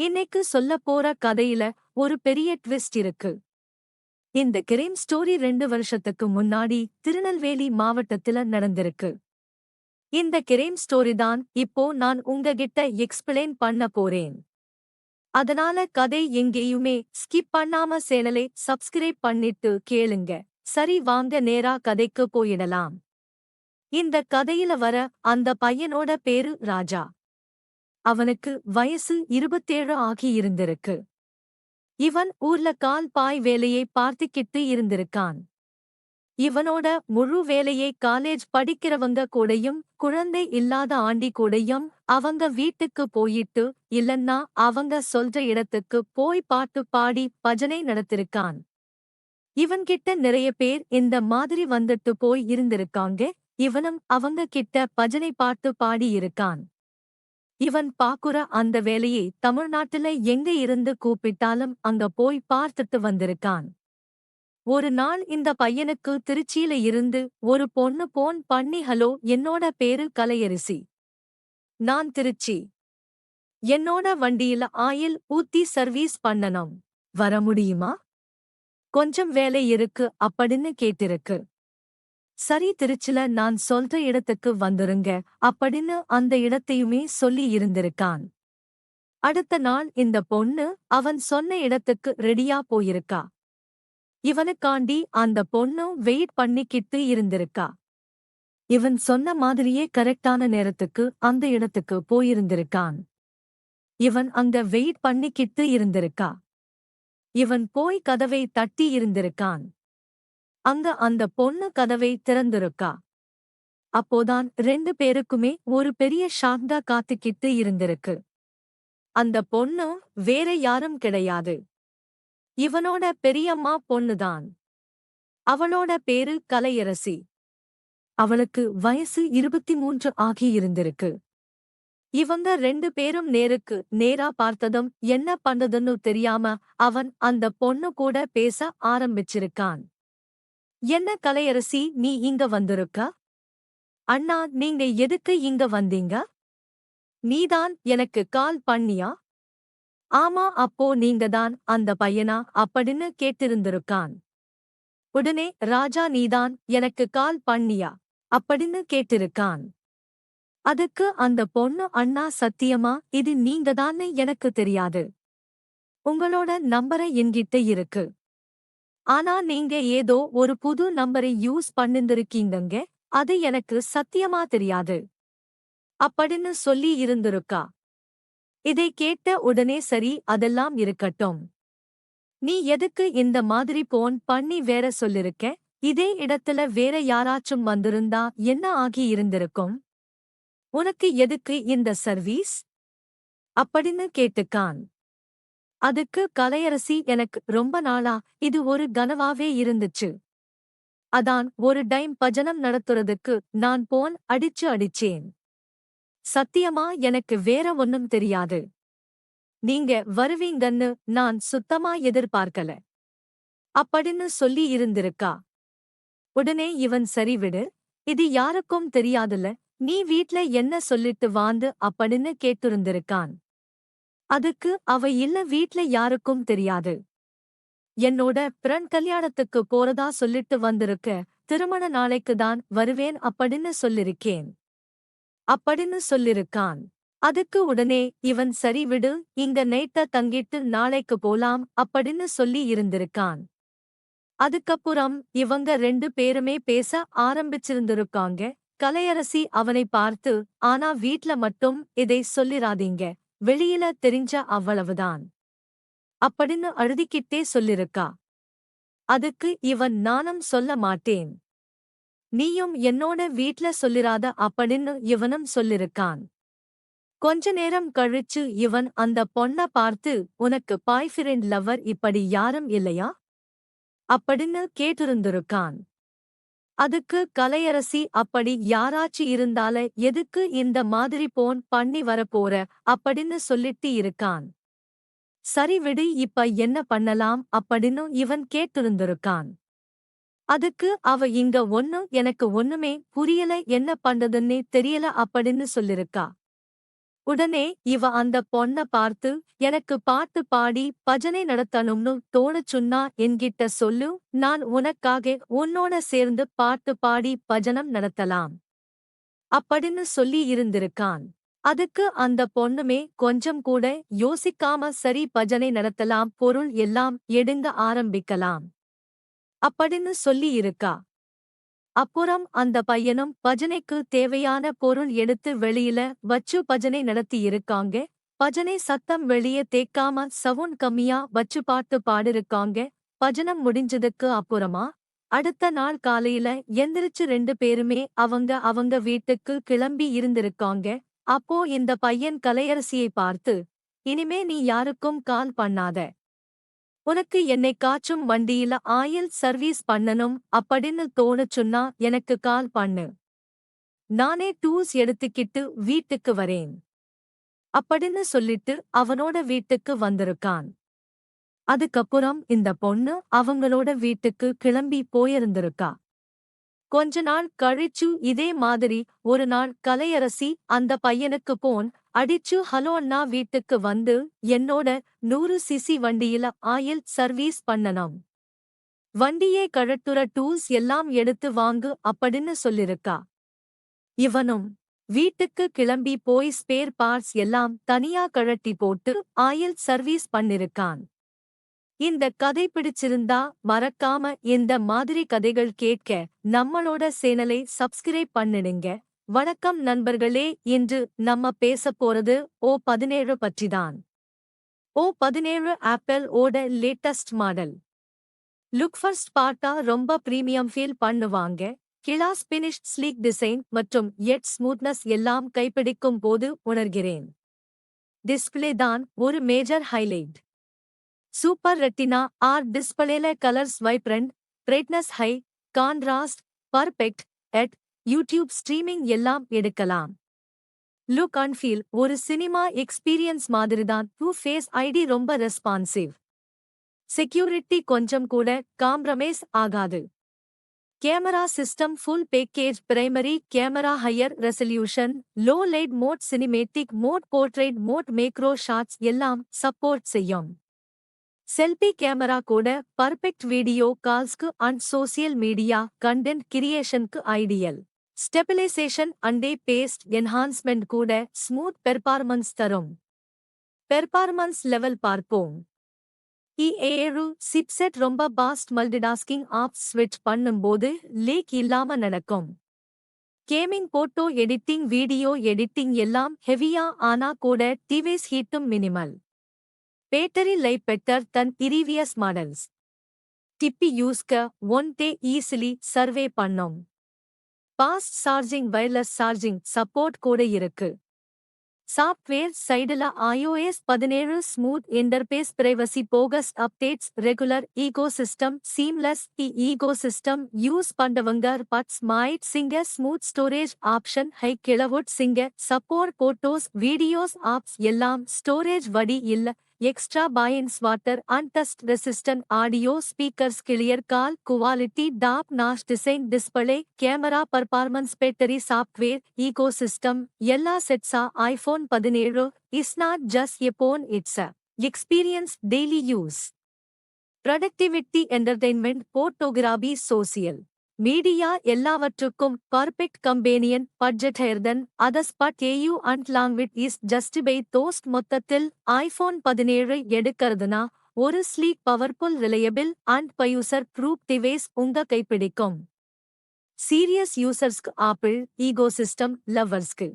இன்னைக்கு சொல்லப் போற கதையில ஒரு பெரிய ட்விஸ்ட் இருக்கு. இந்த கிரைம் ஸ்டோரி 2 வருஷத்துக்கு முன்னாடி திருநெல்வேலி மாவட்டத்துல நடந்திருக்கு. இந்த கிரைம் ஸ்டோரி தான் இப்போ நான் உங்ககிட்ட எக்ஸ்பிளைன் பண்ண போறேன். அதனால கதை எங்கேயுமே ஸ்கிப் பண்ணாம சேனலை சப்ஸ்கிரைப் பண்ணிட்டு கேளுங்க. சரி, வாங்க நேரா கதைக்கு போயிடலாம். இந்த கதையில வர அந்த பையனோட பேரு ராஜா. அவனுக்கு வயசு 27 ஆகி இருந்திருக்கு. இவன் ஊர்ல கால் பாய் வேலையை பார்த்துக்கிட்டு இருந்திருக்கான். இவனோட முழு வேலையை காலேஜ் படிக்கிறவங்க கூடயும் குழந்தை இல்லாத ஆண்டி கூடயும் அவங்க வீட்டுக்கு போயிட்டு இல்லன்னா அவங்க சொல்ற இடத்துக்கு போய் பாட்டு பாடி பஜனை நடத்திருக்கான். இவன்கிட்ட நிறைய பேர் இந்த மாதிரி வந்துட்டு போய் இருந்திருக்காங்க. இவனும் அவங்க கிட்ட பஜனை பாட்டு பாடி இருக்கான். இவன் பாக்குற அந்த வேலையை தமிழ்நாட்டுல எங்க இருந்து கூப்பிட்டாலும் அங்க போய் பார்த்துட்டு வந்திருக்கான். ஒரு நாள் இந்த பையனுக்கு திருச்சியில இருந்து ஒரு பொண்ணு போன் பண்ணி, ஹலோ, என்னோட பேரு கலையரசி. நான் திருச்சி. என்னோட வண்டியில ஆயில் ஊத்தி சர்வீஸ் பண்ணணும். வர முடியுமா? கொஞ்சம் வேலை இருக்கு அப்படின்னு கேட்டிருக்கு. சரி, திருச்சில நான் சொல்ற இடத்துக்கு வந்துருங்க அப்படின்னு அந்த இடத்தையுமே சொல்லி இருந்திருக்கான். அடுத்த நாள் இந்த பொண்ணு அவன் சொன்ன இடத்துக்கு ரெடியா போயிருக்கா. இவனுக்காண்டி அந்த பொண்ணு வெயிட் பண்ணிக்கிட்டு இருந்திருக்கா. இவன் சொன்ன மாதிரியே கரெக்டான நேரத்துக்கு அந்த இடத்துக்கு போயிருந்திருக்கான். இவன் அங்க வெயிட் பண்ணிக்கிட்டு இருந்திருக்கா. இவன் போய் கதவை தட்டி இருந்திருக்கான். அங்க அந்த பொண்ணு கதவை திறந்திருக்கா. அப்போதான் 2 பேருக்குமே ஒரு பெரிய ஷாக்தா காத்துக்கிட்டு இருந்திருக்கு. அந்த பொண்ணு வேற யாரும் கிடையாது, இவனோட பெரியம்மா பொண்ணுதான். அவளோட பேரு கலையரசி. அவளுக்கு வயசு 23 ஆகி இருந்திருக்கு. இவங்க 2 பேரும் நேருக்கு நேரா பார்த்ததும் என்ன பண்றதுன்னு தெரியாம அவன் அந்த பொண்ணு கூட பேச ஆரம்பிச்சிருக்கான். என்ன கலையரசி, நீ இங்க வந்திருக்க? அண்ணா, நீங்க எதுக்கு இங்க வந்தீங்க? நீதான் எனக்கு கால் பண்ணியா? ஆமா, அப்போ நீங்கதான் அந்த பையனா அப்படின்னு கேட்டிருந்திருக்கான். உடனே ராஜா, நீதான் எனக்கு கால் பண்ணியா அப்படின்னு கேட்டிருக்கான். அதுக்கு அந்த பொண்ணு, அண்ணா சத்தியமா இது நீங்கதான்னு எனக்கு தெரியாது. உங்களோட நம்பரை என்கிட்ட இருக்கு. ஆனா நீங்க ஏதோ ஒரு புது நம்பரை யூஸ் பண்ணிருக்கீங்கங்க, அது எனக்கு சத்தியமா தெரியாது அப்படின்னு சொல்லி இருந்திருக்கா. இதை கேட்ட உடனே சரி, அதெல்லாம் இருக்கட்டும். நீ எதுக்கு இந்த மாதிரி போன் பண்ணி வேற சொல்லிருக்க? இதே இடத்துல வேற யாராச்சும் வந்திருந்தா என்ன ஆகி இருந்திருக்கும்? உனக்கு எதுக்கு இந்த சர்வீஸ் அப்படின்னு கேட்டுக்கான். அதுக்கு கலையரசி, எனக்கு ரொம்ப நாளா இது ஒரு கனவாவே இருந்துச்சு. அதான் ஒரு டைம் பஜனம் நடத்துறதுக்கு நான் போன் அடிச்சேன். சத்தியமா எனக்கு வேற ஒன்னும் தெரியாது. நீங்க வருவீங்கன்னு நான் சுத்தமா எதிர்பார்க்கல அப்படின்னு சொல்லி இருந்திருக்கா. உடனே இவன், சரி விடு, இது யாருக்கும் தெரியாதுல, நீ வீட்ல என்ன சொல்லிட்டு வாந்து அப்படின்னு கேட்டிருந்திருக்கான். அதுக்கு அவ, இல்ல, வீட்ல யாருக்கும் தெரியாது. என்னோட ஃப்ரெண்ட் கல்யாணத்துக்கு போறதா சொல்லிட்டு வந்திருக்க, திருமண நாளைக்கு தான் வருவேன் அப்படின்னு சொல்லிருக்கேன் அப்படின்னு சொல்லிருக்கான். அதுக்கு உடனே இவன், சரி விடு, இங்க நைட்ட தங்கிட்டு நாளைக்கு போலாம் அப்படின்னு சொல்லி இருந்திருக்கான். அதுக்கப்புறம் இவங்க 2 பேருமே பேச ஆரம்பிச்சிருந்திருக்காங்க. கலையரசி அவனை பார்த்து, ஆனா வீட்ல மட்டும் இதை சொல்லிராதீங்க, வெளியில தெரிஞ்ச அவ்வளவுதான் அப்படின்னு அழுதிக்கிட்டே சொல்லிருக்கா. அதுக்கு இவன், நானும் சொல்ல மாட்டேன், நீயும் என்னோட வீட்ல சொல்லிராத அப்படின்னு இவனும் சொல்லிருக்கான். கொஞ்ச நேரம் கழிச்சு இவன் அந்த பொண்ண பார்த்து, உனக்கு பாய் ஃப்ரெண்ட் லவர் இப்படி யாரும் இல்லையா அப்படின்னு கேட்டிருந்திருக்கான். அதுக்கு கலையரசி, அப்படி யாராச்சு இருந்தால எதுக்கு இந்த மாதிரி போன் பண்ணி வரப்போற அப்படின்னு சொல்லிட்டு இருக்கான். சரி விடு, இப்ப என்ன பண்ணலாம் அப்படின்னு இவன் கேட்டிருந்திருக்கான். அதுக்கு அவ, இங்க எனக்கு ஒண்ணுமே புரியல, என்ன பண்றதுன்னே தெரியல அப்படின்னு சொல்லிருக்கா. உடனே இவ அந்த பொண்ண பார்த்து, எனக்கு பாட்டு பாடி பஜனை நடத்தணும்னு தோணுச்சுன்னா என்கிட்ட சொல்லு, நான் உனக்காக உன்னோட சேர்ந்து பாட்டு பாடி பஜனம் நடத்தலாம் அப்படின்னு சொல்லி இருந்திருக்கான். அதுக்கு அந்த பொண்ணுமே கொஞ்சம் கூட யோசிக்காம சரி பஜனை நடத்தலாம், பொருள் எல்லாம் எடுங்க ஆரம்பிக்கலாம் அப்படின்னு சொல்லி இருக்கா. அப்புறம் அந்த பையனும் பஜனைக்கு தேவையான பொருள் எடுத்து வெளியில வச்சு பஜனை நடத்தி இருக்காங்க. பஜனை சத்தம் வெளியே தேக்காம சவுண்ட் கம்மியா வச்சு பாட்டு பாடிருக்காங்க. பஜனம் முடிஞ்சதுக்கு அப்புறமா அடுத்த நாள் காலையில எந்திரிச்சு 2 பேருமே அவங்க வீட்டுக்கு கிளம்பி இருந்திருக்காங்க. அப்போ இந்த பையன் கலையரசியை பார்த்து, இனிமே நீ யாருக்கும் கால் பண்ணாத. உனக்கு என்னைக்காச்சும் வண்டியில ஆயில் சர்வீஸ் பண்ணணும் அப்படின்னு தோணுச்சுன்னா எனக்கு கால் பண்ணு. நானே டூல்ஸ் எடுத்துக்கிட்டு வீட்டுக்கு வரேன் அப்படின்னு சொல்லிட்டு அவனோட வீட்டுக்கு வந்திருக்கான். அதுக்கப்புறம் இந்த பொண்ணு அவங்களோட வீட்டுக்கு கிளம்பி போயிருந்திருக்கா. கொஞ்ச நாள் கழிச்சு இதே மாதிரி ஒரு நாள் கலையரசி அந்த பையனுக்கு போன் அடிச்சு, ஹலோ அண்ணா, வீட்டுக்கு வந்து என்னோட 100 சிசி வண்டியில ஆயில் சர்வீஸ் பண்ணணும். வண்டியே கழட்டுற டூல்ஸ் எல்லாம் எடுத்து வாங்கு அப்படின்னு சொல்லிருக்கா. இவனும் வீட்டுக்கு கிளம்பி போய் ஸ்பேர் பார்ட்ஸ் எல்லாம் தனியா கழட்டி போட்டு ஆயில் சர்வீஸ் பண்ணிருக்கான். இந்த கதை பிடிச்சிருந்தா மறக்காம இந்த மாதிரி கதைகள் கேட்க நம்மளோட சேனலை சப்ஸ்கிரைப் பண்ணிடுங்க. வணக்கம் நண்பர்களே, இன்று நம்ம பேசப் போறது O17 பற்றிதான். O17 ஆப்பிள் ஓட லேட்டஸ்ட் மாடல். லுக் ஃபர்ஸ்ட் பார்த்தா ரொம்ப பிரீமியம் ஃபீல் பண்ணுவாங்க. கிளாஸ் பினிஷ்ட் ஸ்லீக் டிசைன் மற்றும் எட் ஸ்மூத்னஸ் எல்லாம் கைப்பிடிக்கும் போது உணர்கிறேன். டிஸ்பிளே தான் ஒரு major highlight. Super retina R டிஸ்பிளேல colours vibrant, brightness high, contrast, perfect, எட் யூடியூப் ஸ்ட்ரீமிங் எல்லாம் எடுக்கலாம். லுக் அண்ட் ஃபீல் ஒரு சினிமா எக்ஸ்பீரியன்ஸ் மாதிரிதான். 2 ஃபேஸ் ஐடி ரொம்ப ரெஸ்பான்சிவ். செக்யூரிட்டி கொஞ்சம் கூட காம்ப்ரமைஸ் ஆகாது. Camera system full package. Primary camera higher resolution, low light mode, cinematic mode, portrait mode, macro shots எல்லாம் சப்போர்ட் செய்யும். செல்ஃபி கேமரா கூட பர்ஃபெக்ட் வீடியோ கால்ஸ்க்கு அண்ட் சோசியல் மீடியா கண்டென்ட் கிரியேஷனுக்கு ideal. Stabilisation அண்டே paste enhancement கூட smooth performance தரும். Performance level பார்ப்போம். E7 chipset ரொம்ப past multitasking apps ஸ்விட்ச் பண்ணும்போது லேக் இல்லாம நடக்கும். Gaming, photo editing, video editing எல்லாம் ஹெவியா ஆனா கூட டிவைஸ் ஹீட்டும் minimal. Battery life better than previous models. டிப்பி யூஸ்க 1 டே ஈஸிலி சர்வே பண்ணும். Fast charging, wireless charging support கூட இருக்கு. சாஃப்ட்வேர் சைடுல iOS 17 smooth interface, privacy focus updates, regular ecosystem, seamless ecosystem use பண்றவங்க buds might sync, smooth storage option, high kilowatt sync support, photos videos apps எல்லாம் storage வடி இல்ல. Extra points water and dust resistant audio speakers, clear call quality, top notch design, display, camera performance, battery, software ecosystem எல்லா செட்ஸா. iPhone 17 is not just a phone, it's a experience daily use. Productivity, entertainment, photography, social media எல்லாவற்றுக்கும் perfect companion. Budget higher than others but AU and longevity is justify those. மொத்தத்தில் iPhone 17 எடுக்கிறதுனா ஒரு sleek, powerful, reliable and user proof device உங்க கைப்பிடிக்கும். Serious யூசர்ஸ்க்கு, Apple ecosystem லவ்வர்ஸ்க்கு